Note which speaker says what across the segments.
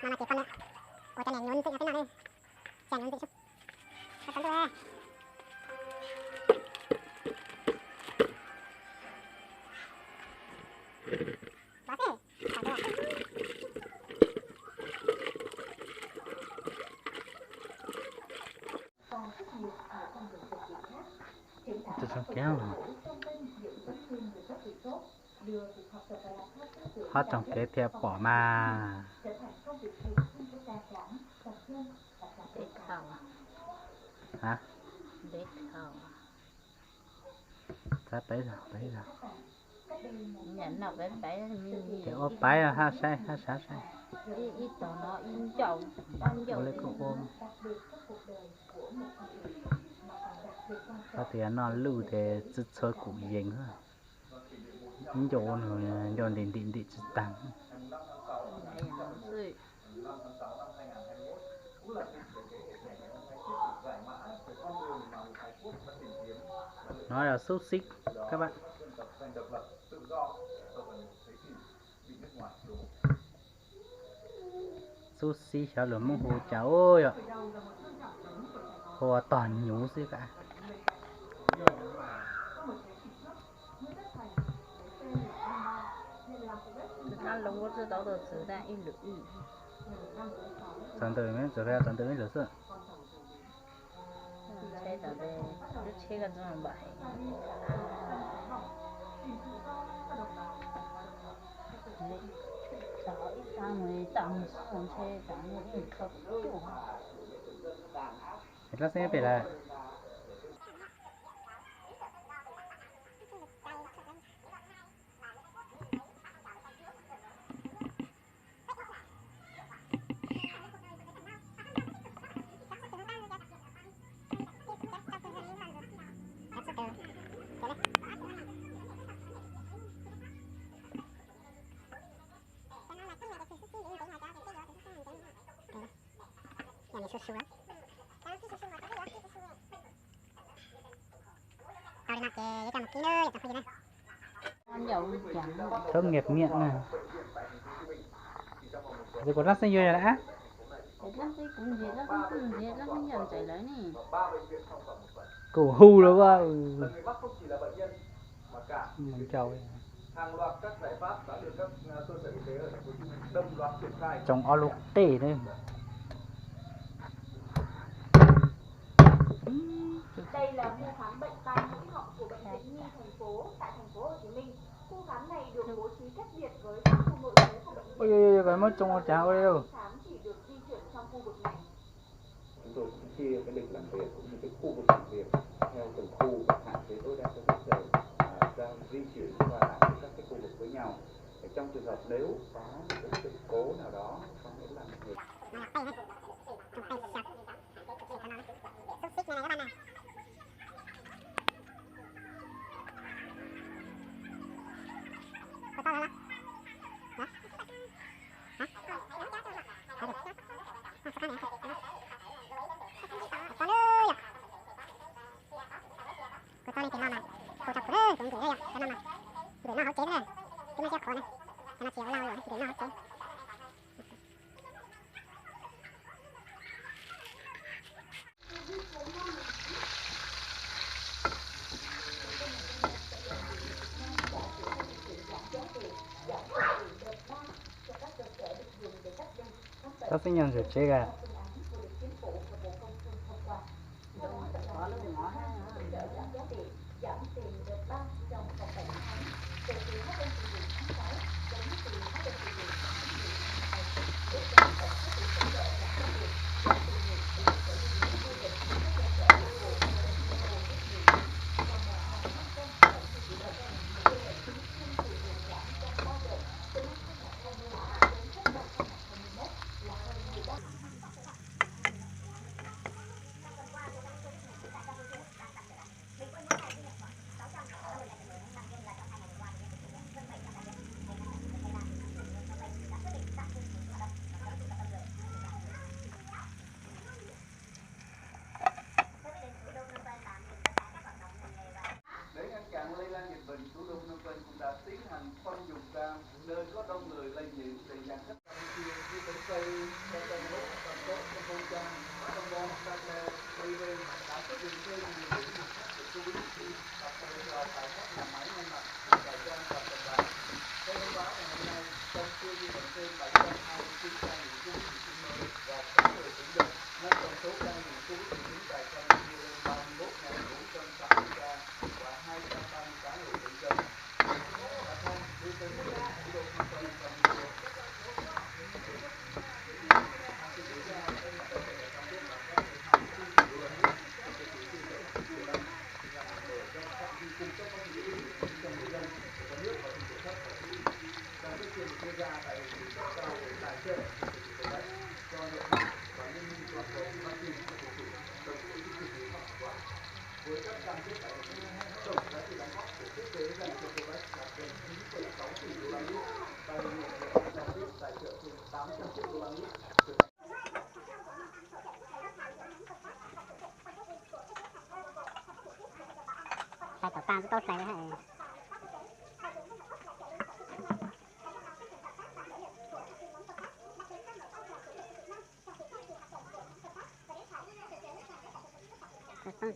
Speaker 1: Mà chỉ con nữa. Ôi cái này nhún tự cái nào đây? Chèn nhún tự chút. Nó cắn tôi. Đó thế.
Speaker 2: Tôi cho kéo hết trong kế tiếp bỏ mà hả sắp tới rồi
Speaker 3: nhận nào bé bé
Speaker 2: thì ốp bái là ha sai
Speaker 3: ít tao nó in chậu ăn dầu
Speaker 2: lấy cô ôm có thể nó lưu để chữ chơi cụ dính ha những chỗ rồi cho đến chữ tăng nói là xúc xích các bạn sushi cháo lửa mông hồ cháu ơi ạ hồ toàn nhú xí cả
Speaker 3: nó lông có tao được xử ra in được
Speaker 2: toàn từ mấy giờ ra toàn từ mấy giờ sữa
Speaker 3: chế tao đây nó chế cái gì vậy
Speaker 2: nó sẽ phải là
Speaker 1: su á. Tao đi mặc cái một ký nữa, tập gì đây?
Speaker 3: ăn dầu chẳng
Speaker 2: thơm nghẹt miệng này rồi còn rắc xanh vô đã
Speaker 3: cái lắm cái cũng dễ lắm cũng dễ lắm cái nhận chạy lấy nè
Speaker 2: cổ hưu đó quá mình trâu
Speaker 4: hàng loạt các giải pháp đã được các cơ sở y tế ở thành phố Hồ Chí Minh đồng loạt triển khai
Speaker 2: trồng aloe đấy
Speaker 5: Đây là khu khám bệnh tai mũi họng của bệnh viện Nhi thành phố tại thành phố Hồ Chí Minh. Khu khám này được bố trí cách biệt với các khu nội trú của bệnh viện.
Speaker 2: ôi cái mất trông cháo đây đâu.
Speaker 5: Khám chỉ được di chuyển trong khu vực này.
Speaker 4: Chúng tôi cũng chia cái lịch làm việc cũng như cái khu vực làm việc theo từng khu và hạn chế tối đa cái giờ ra di chuyển qua lại các cái khu vực với nhau. Để trong trường hợp nếu có một cái sự cố nào đó có nghĩa là người
Speaker 2: nó sẽ nhận được chế gà
Speaker 4: Thủ đô Phnom Penh cũng đã tiến hành khoanh vùng cam nơi có đông người lây nhiễm để giãn cách.
Speaker 1: Hai tổ tan tốt này hả? Tốt xíu.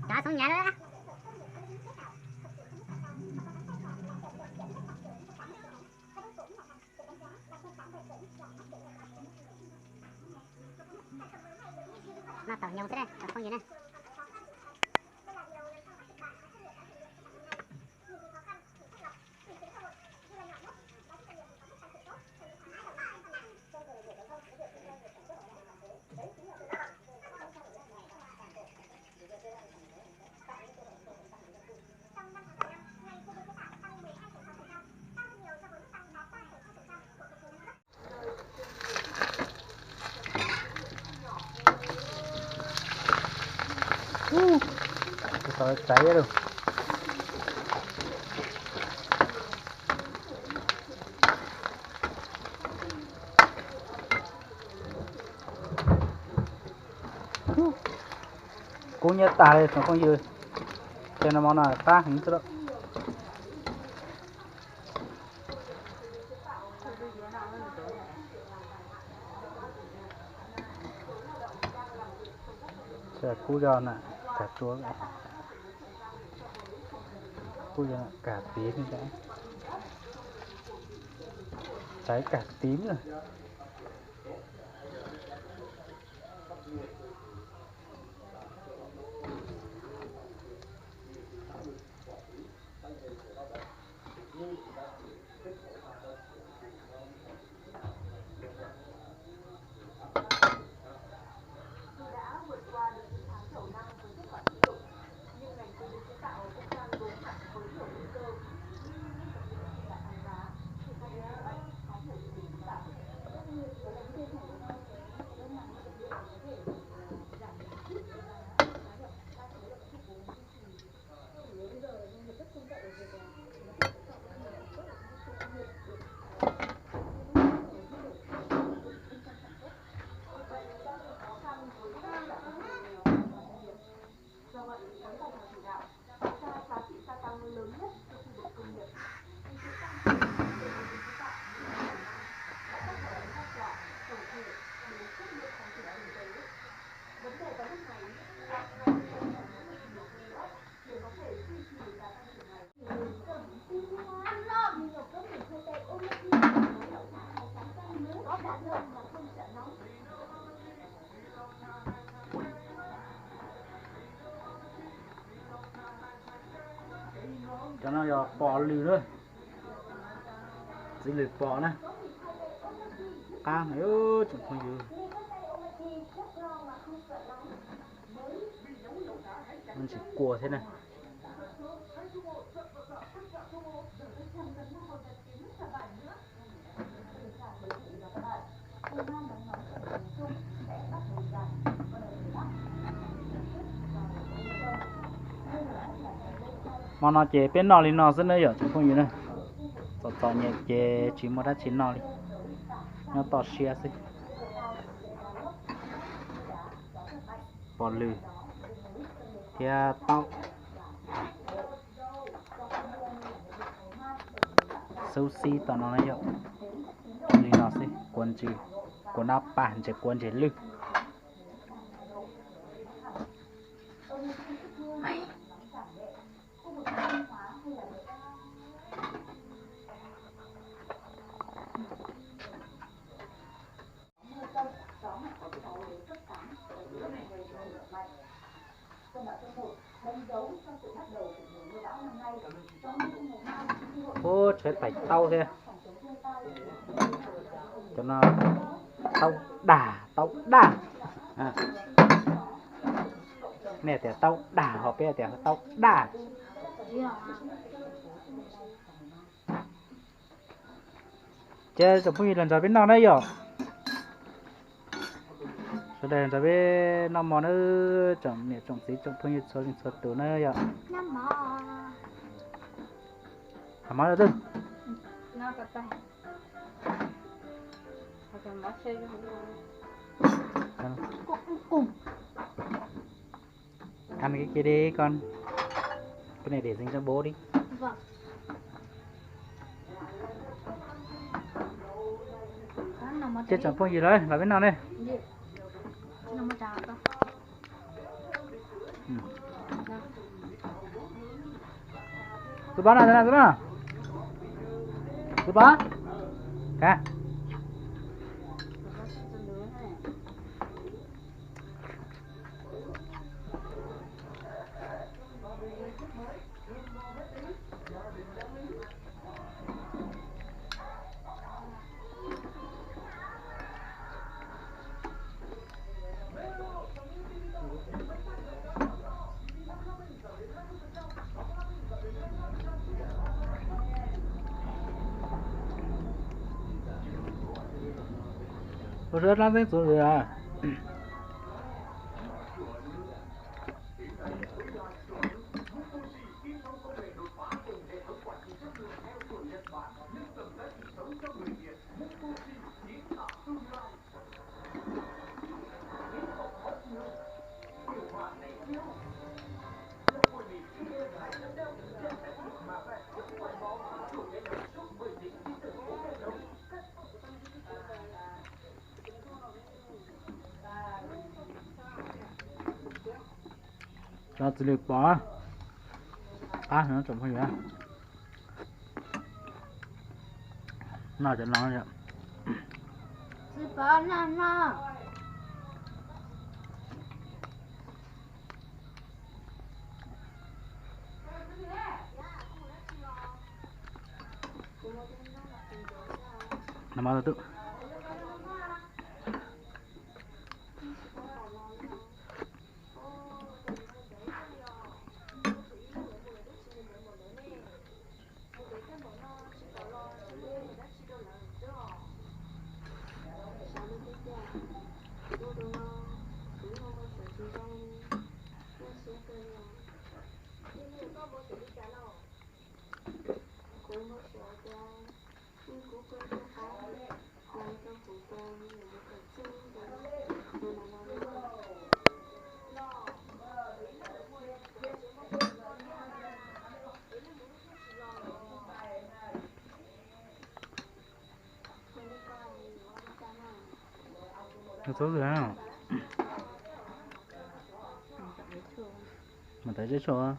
Speaker 1: Đó xuống nhà đó. Nó tàu nhông thế đây, tàu không gì đây.
Speaker 2: Tôi cháy luôn. Cũng như ta đây nó không dư. Cho nó món nào ta hình chứ đó. Chờ cú giòn nè, cà chua vậy. Cú giòn cà tím như thế. Cháy cà tím rồi. Cho nó vào bỏ lì thôi. Dính lì bỏ này. Cá này ơi, chẳng không dư. Mình chỉ cua thế này. Mà nó chế bên nọ thì nó rất là chẳng không dư này. Tỏ nhẹ chế chỉ một đá chín nọ đi. Nó tỏ xia xí. Bỏ lì. Kia tao sushi tao nó này rồi đi nó sẽ quân chỉ quân áp bản chỉ quân chỉ lư ô chết phải tao thế cho nó tao đà à. Nè thì tao đà họ bây giờ tao đà chơi chụp phim lần sau bên nào đây rồi sau đây là bên năm món nữa chọn mẹ chọn tí chọn phim số từ nơi rồi
Speaker 3: năm mỏ
Speaker 2: làm món được
Speaker 3: nó có tay hoặc là chơi cùng
Speaker 2: ăn cái kia đi con cái này để dành cho bố đi
Speaker 3: vâng
Speaker 2: chết chọn phim gì đấy là bên nào đây
Speaker 3: nó mà trả cơ
Speaker 2: cứ bán nào cứ bán cả tôi rất lắm tiếng rồi à cho từ lực bỏ nó trồng hơi ra nó cho nó vậy
Speaker 3: sư bỏ nó
Speaker 2: nằm bao tự nó tốt rồi nào mà thấy dễ sợ